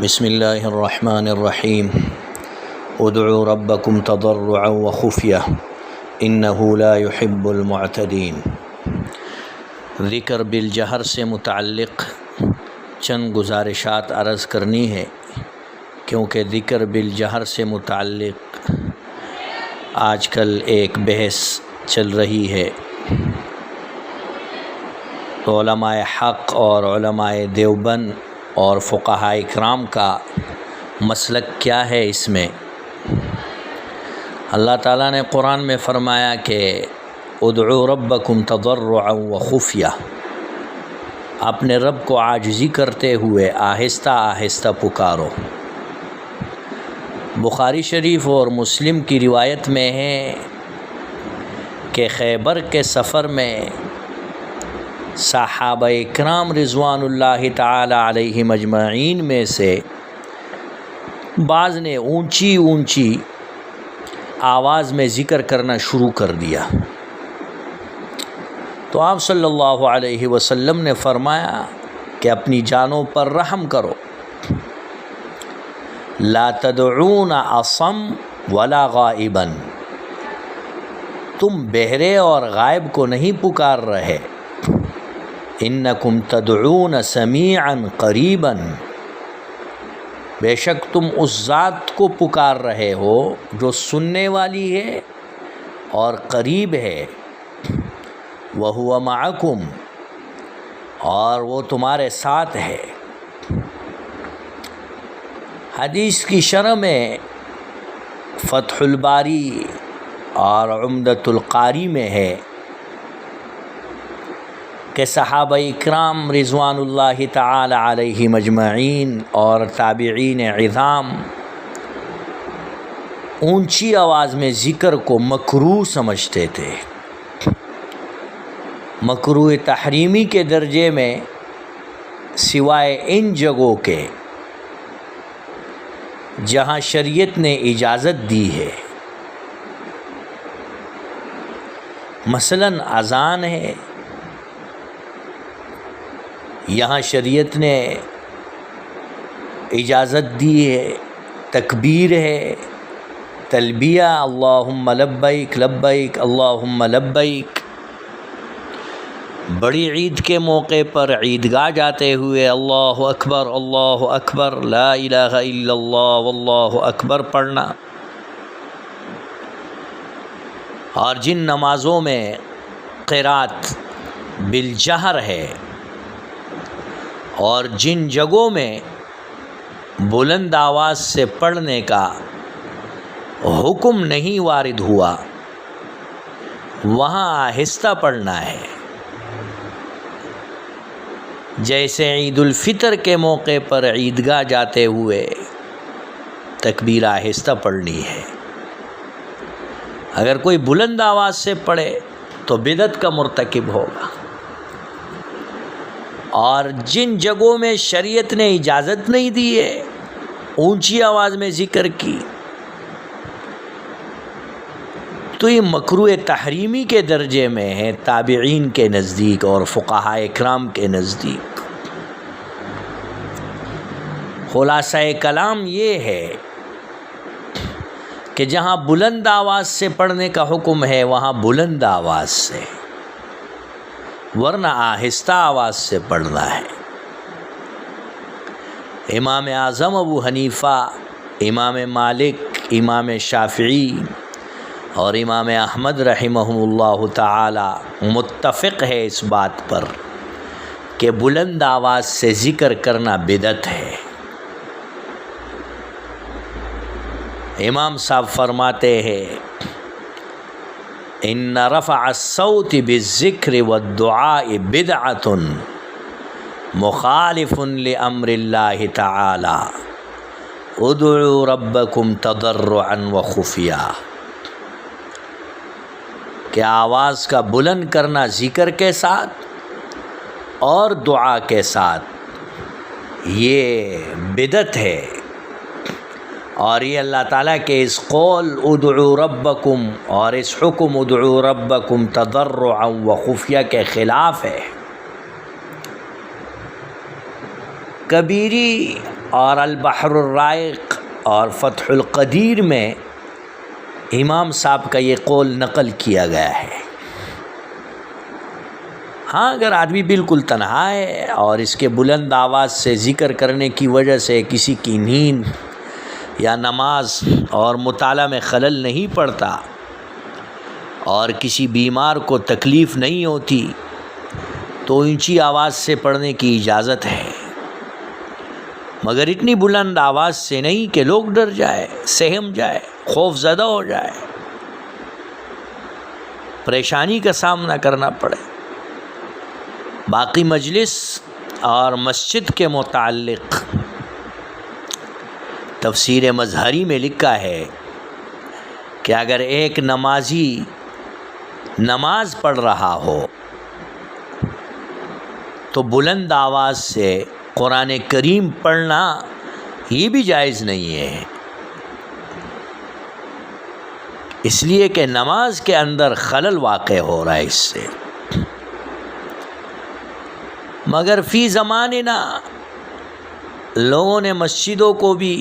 بسم اللہ الرحمن الرحیم ادعوا ربکم تضرعا وخفیہ انہ لا يحب المعتدین۔ ذکر بالجہر سے متعلق چند گزارشات عرض کرنی ہے، کیونکہ ذکر بالجہر سے متعلق آج کل ایک بحث چل رہی ہے۔ تو علماء حق اور علماء دیوبند اور فقہاء اکرام کا مسلک کیا ہے اس میں؟ اللہ تعالیٰ نے قرآن میں فرمایا کہ ادعوا ربکم تضرعا وخفیہ، اپنے رب کو عاجزی کرتے ہوئے آہستہ آہستہ پکارو۔ بخاری شریف اور مسلم کی روایت میں ہے کہ خیبر کے سفر میں صحابہ اکرام رضوان اللہ تعالی علیہم اجمعین میں سے بعض نے اونچی اونچی آواز میں ذکر کرنا شروع کر دیا، تو آپ صلی اللہ علیہ وسلم نے فرمایا کہ اپنی جانوں پر رحم کرو، لا تدعون اصم ولا غائبا، تم بہرے اور غائب کو نہیں پکار رہے، انکم تدعون سمیعا قریبا، بے شک تم اس ذات کو پکار رہے ہو جو سننے والی ہے اور قریب ہے، وَهُوَ مَعَكُمْ، اور وہ تمہارے ساتھ ہے۔ حدیث کی شرح میں فتح الباری اور عمدۃ القاری میں ہے کہ صحابہ اکرام رضوان اللہ تعالی علیہم اجمعین اور تابعین عظام اونچی آواز میں ذکر کو مکروہ سمجھتے تھے، مکروہ تحریمی کے درجے میں، سوائے ان جگہوں کے جہاں شریعت نے اجازت دی ہے، مثلاً اذان ہے، یہاں شریعت نے اجازت دی ہے، تکبیر ہے، تلبیہ اللہم لبیک لبیک اللہم لبیک، بڑی عید کے موقع پر عیدگاہ جاتے ہوئے اللہ اکبر لا الہ الا اللہ واللہ اکبر پڑھنا، اور جن نمازوں میں قرات بالجہر ہے اور جن جگہوں میں بلند آواز سے پڑھنے کا حکم نہیں وارد ہوا، وہاں آہستہ پڑھنا ہے۔ جیسے عید الفطر کے موقع پر عیدگاہ جاتے ہوئے تکبیر آہستہ پڑھنی ہے، اگر کوئی بلند آواز سے پڑھے تو بدعت کا مرتکب ہوگا، اور جن جگہوں میں شریعت نے اجازت نہیں دی ہے اونچی آواز میں ذکر کی، تو یہ مکروہ تحریمی کے درجے میں ہے تابعین کے نزدیک اور فقہاء اکرام کے نزدیک۔ خلاصہ کلام یہ ہے کہ جہاں بلند آواز سے پڑھنے کا حکم ہے وہاں بلند آواز سے، ورنہ آہستہ آواز سے پڑھنا ہے۔ امام اعظم ابو حنیفہ، امام مالک، امام شافعی اور امام احمد رحمہم اللہ تعالی متفق ہے اس بات پر کہ بلند آواز سے ذکر کرنا بدعت ہے۔ امام صاحب فرماتے ہیں ان رفع الصوت بالذکر والدعاء بدعۃ مخالف لامر اللہ تعالی ادعوا ربکم تضرعا وخفیہ، کہ آواز کا بلند کرنا ذکر کے ساتھ اور دعا کے ساتھ یہ بدعت ہے، اور یہ اللہ تعالیٰ کے اس قول ادعوا ربکم اور اس حکم ادعوا ربکم تضرعا وخفیہ کے خلاف ہے۔ کبیری اور البحر الرائق اور فتح القدیر میں امام صاحب کا یہ قول نقل کیا گیا ہے۔ ہاں اگر آدمی بالکل تنہا ہے اور اس کے بلند آواز سے ذکر کرنے کی وجہ سے کسی کی نیند یا نماز اور مطالعہ میں خلل نہیں پڑتا اور کسی بیمار کو تکلیف نہیں ہوتی تو اونچی آواز سے پڑھنے کی اجازت ہے، مگر اتنی بلند آواز سے نہیں کہ لوگ ڈر جائے، سہم جائے، خوف زدہ ہو جائے، پریشانی کا سامنا کرنا پڑے۔ باقی مجلس اور مسجد کے متعلق تفسیر مظہری میں لکھا ہے کہ اگر ایک نمازی نماز پڑھ رہا ہو تو بلند آواز سے قرآن کریم پڑھنا یہ بھی جائز نہیں ہے، اس لیے کہ نماز کے اندر خلل واقع ہو رہا ہے اس سے۔ مگر فی زماننا لوگوں نے مسجدوں کو بھی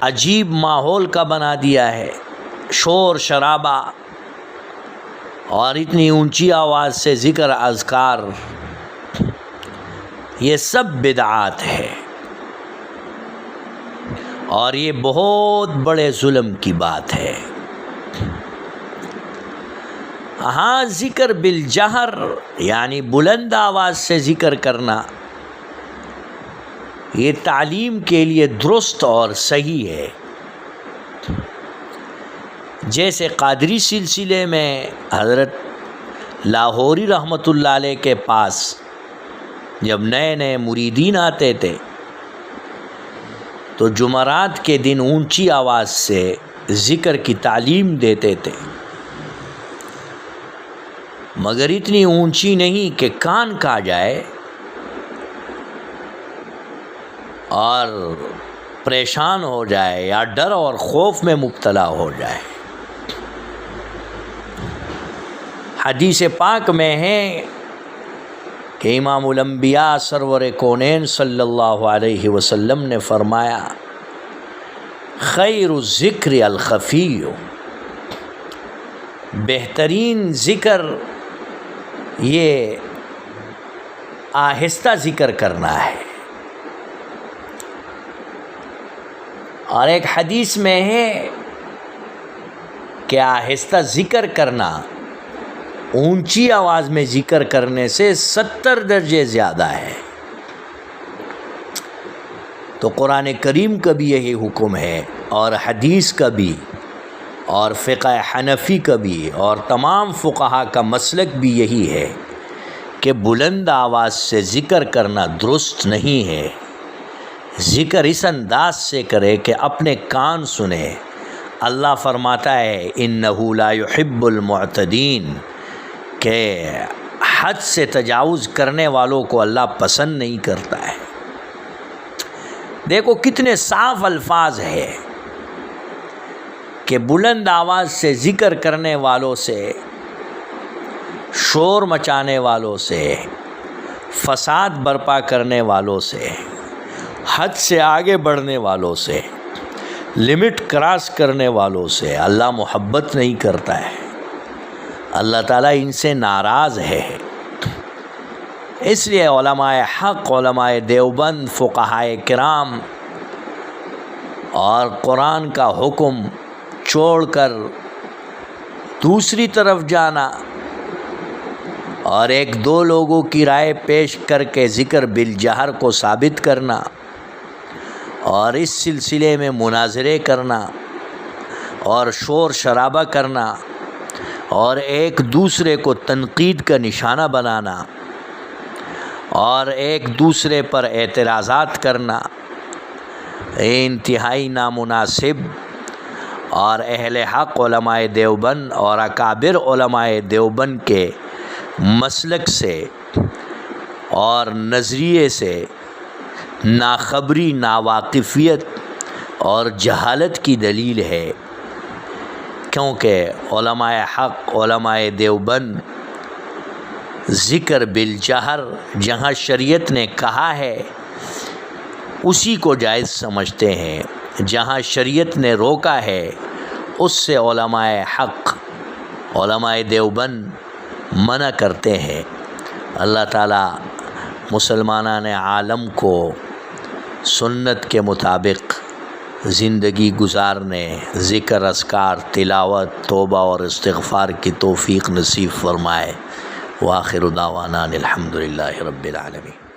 عجیب ماحول کا بنا دیا ہے، شور شرابہ اور اتنی اونچی آواز سے ذکر اذکار، یہ سب بدعات ہے اور یہ بہت بڑے ظلم کی بات ہے۔ ہاں ذکر بالجہر یعنی بلند آواز سے ذکر کرنا یہ تعلیم کے لیے درست اور صحیح ہے۔ جیسے قادری سلسلے میں حضرت لاہوری رحمۃ اللہ علیہ کے پاس جب نئے نئے مریدین آتے تھے تو جمعرات کے دن اونچی آواز سے ذکر کی تعلیم دیتے تھے، مگر اتنی اونچی نہیں کہ کان کھا جائے اور پریشان ہو جائے یا ڈر اور خوف میں مبتلا ہو جائے۔ حدیث پاک میں ہے کہ امام الانبیاء سرور کونین صلی اللہ علیہ وسلم نے فرمایا خیر الذکر الخفی، بہترین ذکر یہ آہستہ ذکر کرنا ہے۔ اور ایک حدیث میں ہے کہ آہستہ ذکر کرنا اونچی آواز میں ذکر کرنے سے 70 درجے زیادہ ہے۔ تو قرآن کریم کا بھی یہی حکم ہے اور حدیث کا بھی اور فقہ حنفی کا بھی اور تمام فقہا کا مسلک بھی یہی ہے کہ بلند آواز سے ذکر کرنا درست نہیں ہے۔ ذکر اس انداز سے کرے کہ اپنے کان سنے۔ اللہ فرماتا ہے انہ لا یحب المعتدین، کہ حد سے تجاوز کرنے والوں کو اللہ پسند نہیں کرتا ہے۔ دیکھو کتنے صاف الفاظ ہیں کہ بلند آواز سے ذکر کرنے والوں سے، شور مچانے والوں سے، فساد برپا کرنے والوں سے، حد سے آگے بڑھنے والوں سے، لمٹ کراس کرنے والوں سے اللہ محبت نہیں کرتا ہے، اللہ تعالیٰ ان سے ناراض ہے۔ اس لیے علماء حق، علماء دیوبند، فقہائے کرام اور قرآن کا حکم چھوڑ کر دوسری طرف جانا اور ایک دو لوگوں کی رائے پیش کر کے ذکر بالجہر کو ثابت کرنا اور اس سلسلے میں مناظرے کرنا اور شور شرابہ کرنا اور ایک دوسرے کو تنقید کا نشانہ بنانا اور ایک دوسرے پر اعتراضات کرنا انتہائی نامناسب اور اہل حق علماء دیوبند اور اکابر علماء دیوبند کے مسلک سے اور نظریے سے ناخبری، ناواقفیت اور جہالت کی دلیل ہے، کیونکہ علماء حق، علماء دیوبند ذکر بالجہر جہاں شریعت نے کہا ہے اسی کو جائز سمجھتے ہیں، جہاں شریعت نے روکا ہے اس سے علماء حق، علماء دیوبند منع کرتے ہیں۔ اللہ تعالیٰ مسلمانان عالم کو سنت کے مطابق زندگی گزارنے، ذکر، اذکار، تلاوت، توبہ اور استغفار کی توفیق نصیب فرمائے۔ وآخر دعوانا الحمدللہ رب العالمین۔